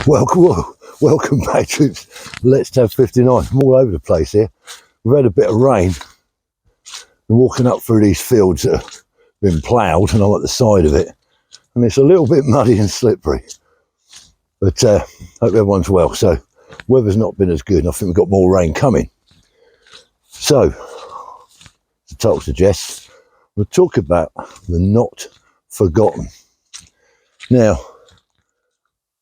Welcome back, troops. Let's have 59. I'm all over the place here. We've had a bit of rain. I'm walking up through these fields that have been ploughed, and I'm at the side of it, and it's a little bit muddy and slippery. But hope everyone's well. So weather's not been as good, and I think we've got more rain coming. So, the title suggests, we'll talk about the not forgotten. Now,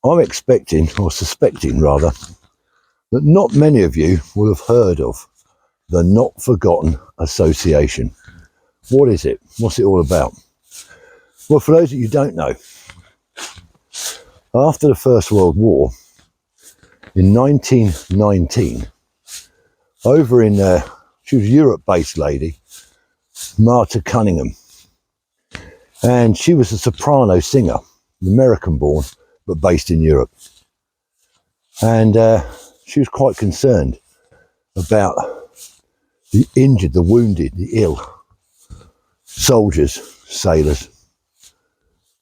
I'm expecting, or suspecting rather, that not many of you will have heard of the Not Forgotten Association. What is it? What's it all about? Well, for those of you who don't know, after the First World War, in 1919, over in, she was a Europe-based lady, Martha Cunningham, and she was a soprano singer, American-born, but based in Europe. And she was quite concerned about the injured, the wounded, the ill soldiers, sailors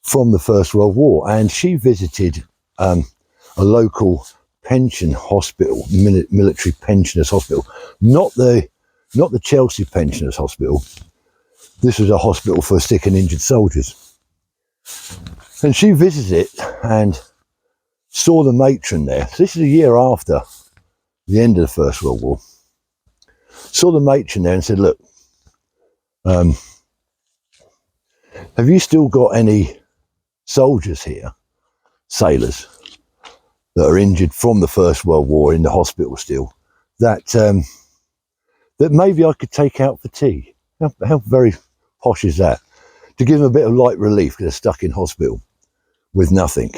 from the First World War. And she visited a local pension hospital, military pensioners hospital, not the Chelsea Pensioners Hospital. This was a hospital for sick and injured soldiers. And she visited it and saw the matron there. So this is a year after the end of the First World War. Saw the matron there and said, look, have you still got any soldiers here, sailors, that are injured from the First World War in the hospital still, that that maybe I could take out for tea? How very posh is that? To give them a bit of light relief because they're stuck in hospital with nothing.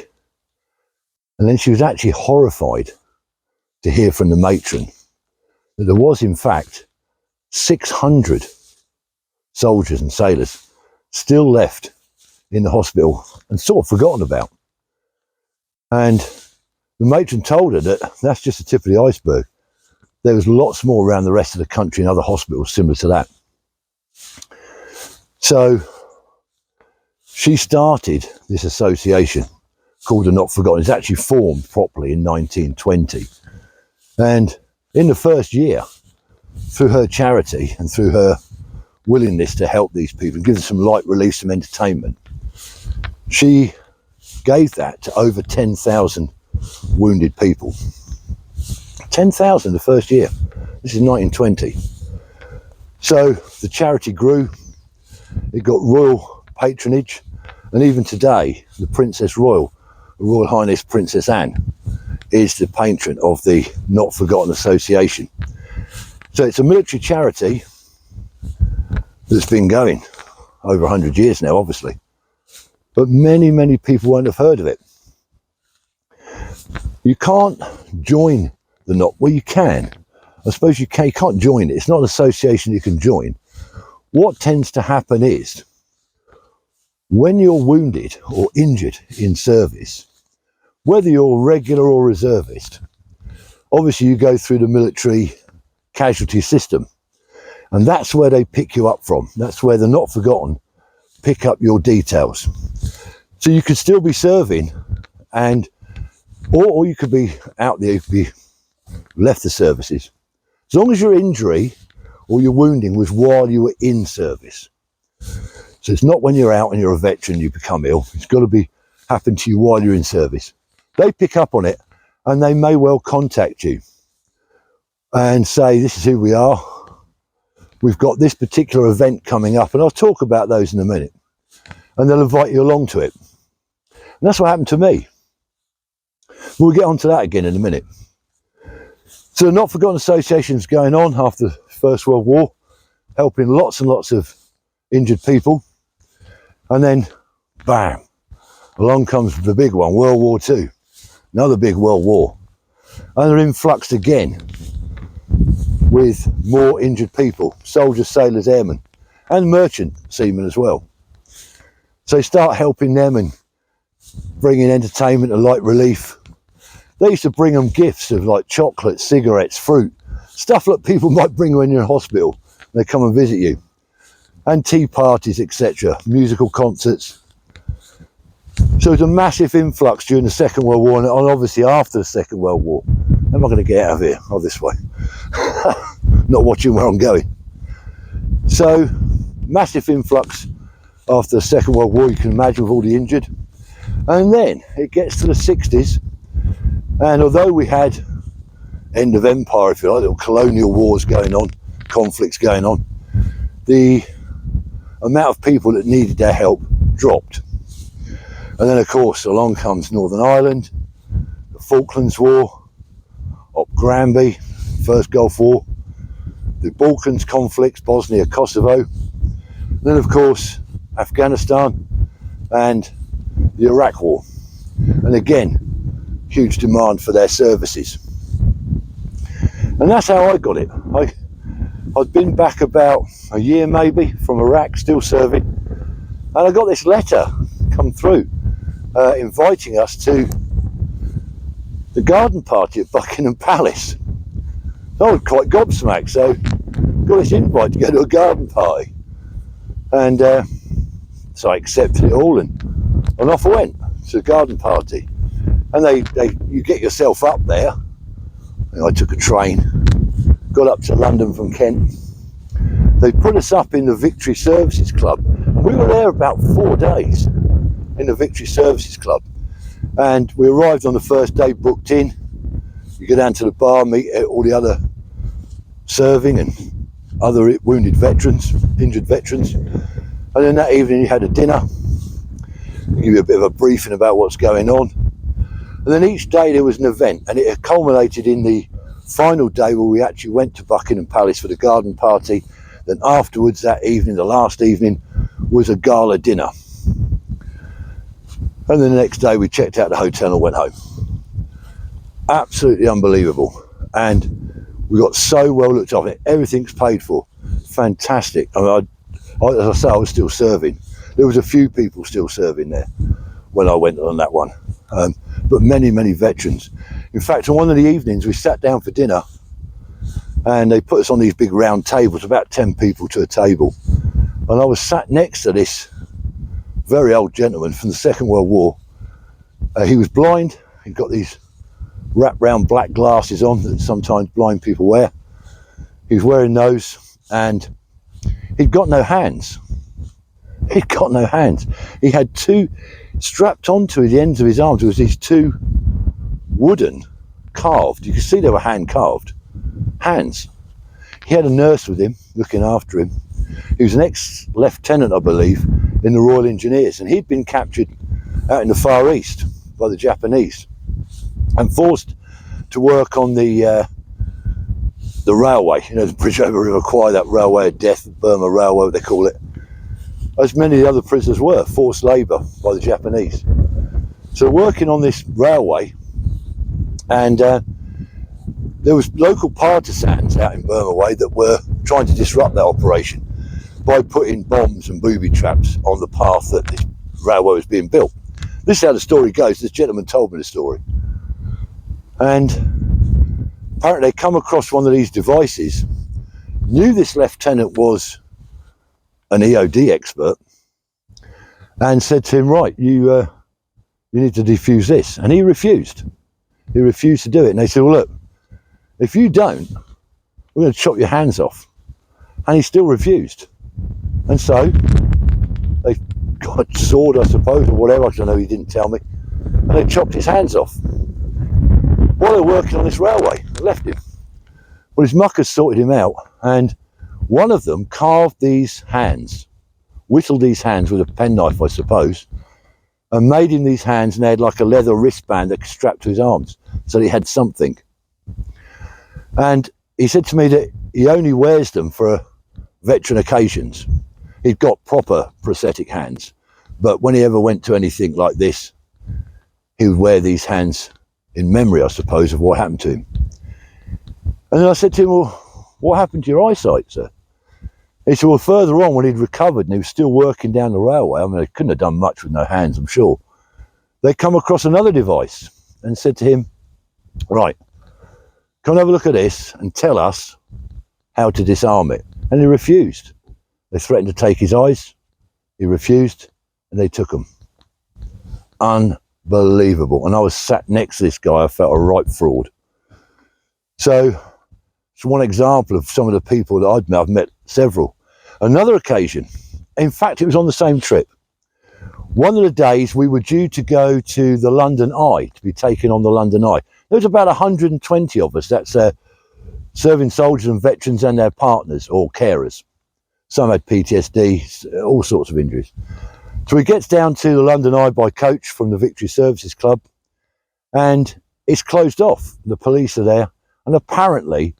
And then she was actually horrified to hear from the matron that there was in fact 600 soldiers and sailors still left in the hospital and sort of forgotten about. And the matron told her that that's just the tip of the iceberg. There was lots more around the rest of the country in other hospitals similar to that. So she started this association called the Not Forgotten. It's actually formed properly in 1920. And in the first year, through her charity and through her willingness to help these people and give them some light relief, some entertainment, she gave that to over 10,000 wounded people. 10,000 the first year. This is 1920. So the charity grew. It got royal patronage, and even today, the Princess Royal, Royal Highness Princess Anne, is the patron of the Not Forgotten Association. So it's a military charity that's been going over 100 years now, obviously, but many, many people won't have heard of it. You can't join the Not, well, you can. I suppose you can. You can't join it. It's not an association you can join. What tends to happen is, when you're wounded or injured in service, whether you're regular or reservist, obviously you go through the military casualty system, and that's where they pick you up from. That's where the Not Forgotten pick up your details. So you could still be serving, and or you could be out there, you could be left the services, as long as your injury or your wounding was while you were in service. So it's not when you're out and you're a veteran you become ill. It's got to be happen to you while you're in service. They pick up on it, and they may well contact you and say, this is who we are. We've got this particular event coming up, and I'll talk about those in a minute. And they'll invite you along to it. And that's what happened to me. We'll get onto that again in a minute. So the Not Forgotten Association is going on after the First World War, helping lots and lots of injured people. And then, bam, along comes the big one, World War II. Another big world war. And they're influxed again with more injured people, soldiers, sailors, airmen, and merchant seamen as well. So they start helping them and bringing entertainment and light relief. They used to bring them gifts of like chocolate, cigarettes, fruit, stuff that people might bring when you're in hospital. They come and visit you. And tea parties, etc., musical concerts. So it was a massive influx during the Second World War, and obviously after the Second World War. How am I going to get out of here? Oh, this way. Not watching where I'm going. So, massive influx after the Second World War, you can imagine, with all the injured. And then it gets to the 60s, and although we had end of empire, if you like, little colonial wars going on, conflicts going on, the amount of people that needed their help dropped. And then, of course, along comes Northern Ireland, the Falklands War, Op Granby, First Gulf War, the Balkans conflicts, Bosnia, Kosovo, then, of course, Afghanistan and the Iraq War. And again, huge demand for their services. And that's how I got it. I'd been back about a year maybe from Iraq, still serving, and I got this letter come through inviting us to the garden party at Buckingham Palace. So I was quite gobsmacked, so got this invite to go to a garden party, and so I accepted it all, and off I went to the garden party. And you get yourself up there. I took a train, got up to London from Kent. They put us up in the Victory Services Club, and we were there about 4 days in the Victory Services Club. And we arrived on the first day, booked in. You go down to the bar, meet all the other serving and other wounded veterans, injured veterans. And then that evening you had a dinner, give you a bit of a briefing about what's going on. And then each day there was an event, and it culminated in the final day where we actually went to Buckingham Palace for the garden party. Then afterwards, that evening, the last evening, was a gala dinner. And then the next day we checked out the hotel and went home. Absolutely unbelievable. And we got so well looked after. Everything's paid for. Fantastic. I mean, as I say, I was still serving. There was a few people still serving there when I went on that one. But many, many veterans. In fact, on one of the evenings, we sat down for dinner, and they put us on these big round tables, about 10 people to a table. And I was sat next to this very old gentleman from the Second World War. He was blind. He'd got these wrapped round black glasses on that sometimes blind people wear. He was wearing those, and he'd got no hands. He'd got no hands. He had two strapped onto the ends of his arms. There was these two wooden carved, you could see they were hand carved hands. He had a nurse with him looking after him. He was an ex-lieutenant, I believe, in the Royal Engineers, and he'd been captured out in the Far East by the Japanese and forced to work on the railway, you know, the bridge over River Kwai, that railway of death, Burma Railway, what they call it, as many of the other prisoners were, forced labour by the Japanese. So working on this railway, and there was local partisans out in Burma Way that were trying to disrupt that operation by putting bombs and booby traps on the path that this railway was being built. This is how the story goes. This gentleman told me the story. And apparently they come across one of these devices, knew this lieutenant was an EOD expert, and said to him, right, you need to defuse this. And he refused. He refused to do it. And they said, well, look, if you don't, we're going to chop your hands off. And he still refused. And so they got a sword, I suppose, or whatever, because I know he didn't tell me, and they chopped his hands off while they were working on this railway. They left him. Well, his muckers sorted him out, and one of them carved these hands, whittled these hands with a penknife, I suppose, and made him these hands, and they had like a leather wristband that strapped to his arms, so he had something. And he said to me that he only wears them for veteran occasions. He'd got proper prosthetic hands, but when he ever went to anything like this, he would wear these hands in memory, I suppose, of what happened to him. And then I said to him, well, what happened to your eyesight, sir? He said, well, further on, when he'd recovered and he was still working down the railway, I mean, they couldn't have done much with no hands, I'm sure, they come across another device and said to him, right, come and have a look at this and tell us how to disarm it. And he refused. They threatened to take his eyes. He refused, and they took them. unbelievable. And I was sat next to this guy. I felt a right fraud. So it's one example of some of the people that I've met several. Another occasion, in fact, it was on the same trip. One of the days we were due to go to the London Eye, to be taken on the London Eye. There was about 120 of us. That's serving soldiers and veterans and their partners or carers. Some had PTSD, all sorts of injuries. So he gets down to the London Eye by coach from the Victory Services Club, and it's closed off. The police are there, and apparently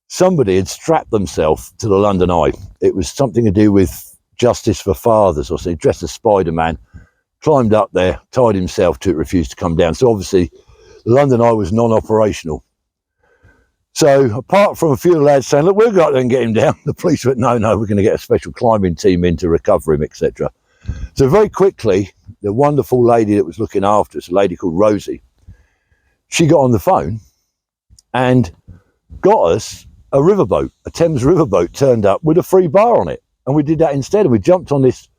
somebody had strapped themselves to the London Eye. It was something to do with justice for fathers, or so. He dressed as Spider-Man, climbed up there, tied himself to it, refused to come down. So obviously the London Eye was non-operational. So apart from a few lads saying, look, we'll go up there and get him down, the police went, no, we're going to get a special climbing team in to recover him, etc. So very quickly, the wonderful lady that was looking after us, a lady called Rosie, she got on the phone and got us a riverboat, a Thames riverboat turned up with a free bar on it. And we did that instead. And we jumped on this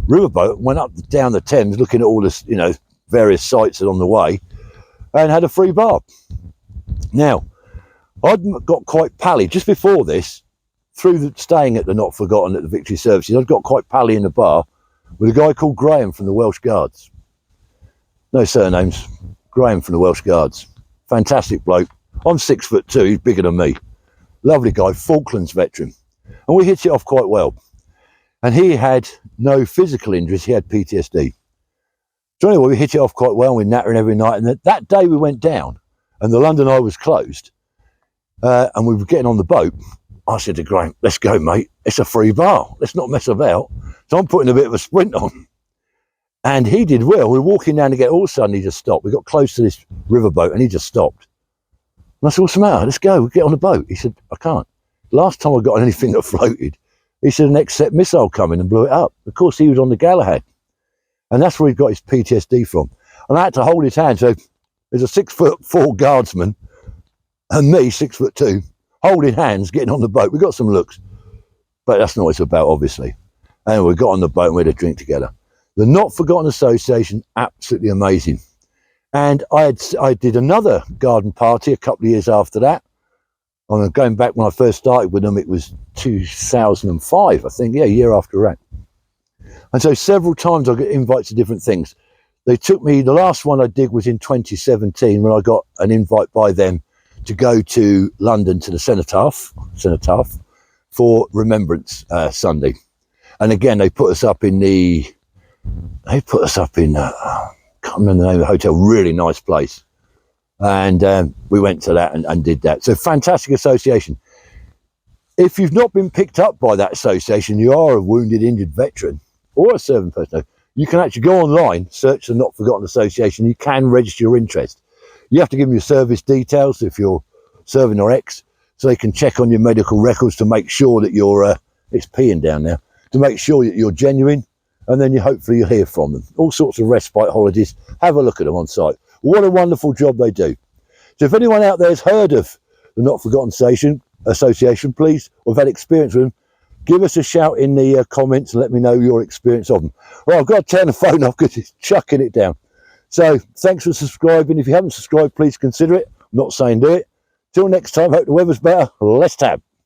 riverboat, went up down the Thames, looking at all this, various sites that are on the way, and had a free bar. Now, I'd got quite pally just before this, through staying at the Not Forgotten at the Victory Services. I'd got quite pally in the bar with a guy called Graham from the Welsh Guards. No surnames. Graham from the Welsh Guards. Fantastic bloke. I'm 6'2", he's bigger than me. Lovely guy, Falklands veteran. And we hit it off quite well. And he had no physical injuries, he had PTSD. So anyway, we hit it off quite well, we nattering every night. And that day we went down, and the London Eye was closed, and we were getting on the boat. I said to Graham, let's go, mate. It's a free bar. Let's not mess about. So I'm putting a bit of a sprint on. And he did well. We were walking down to get, all of a sudden he just stopped. We got close to this riverboat and he just stopped. And I said, what's the matter? Let's go, we'll get on the boat. He said, I can't. Last time I got on anything that floated, he said an Except missile coming and blew it up. Of course, he was on the Galahad. And that's where he got his PTSD from. And I had to hold his hand. So there's a 6'4" guardsman and me, 6'2", holding hands, getting on the boat. We got some looks, but that's not what it's about, obviously. And we got on the boat and we had a drink together. The Not Forgotten Association, absolutely amazing. And I did another garden party a couple of years after that. I'm going back when I first started with them, it was 2005, I think, a year after that. And so several times I get invites to different things. They took me, the last one I did was in 2017 when I got an invite by them to go to London to the Cenotaph for Remembrance Sunday. And again, they put us up in I can't remember the name of the hotel, really nice place. And we went to that and did that. So fantastic association. If you've not been picked up by that association, you are a wounded, injured veteran or a serving person, you can actually go online, search the Not Forgotten Association. You can register your interest. You have to give them your service details if you're serving or ex, so they can check on your medical records to make sure that you're, it's peeing down now, to make sure that you're genuine, and then hopefully you'll hear from them. All sorts of respite holidays. Have a look at them on site. What a wonderful job they do. So if anyone out there has heard of the Not Forgotten Association, please, or have had experience with them, give us a shout in the comments and let me know your experience of them. Well, I've got to turn the phone off because it's chucking it down. So thanks for subscribing. If you haven't subscribed, please consider it. I'm not saying do it. Till next time, hope the weather's better. Let's tab.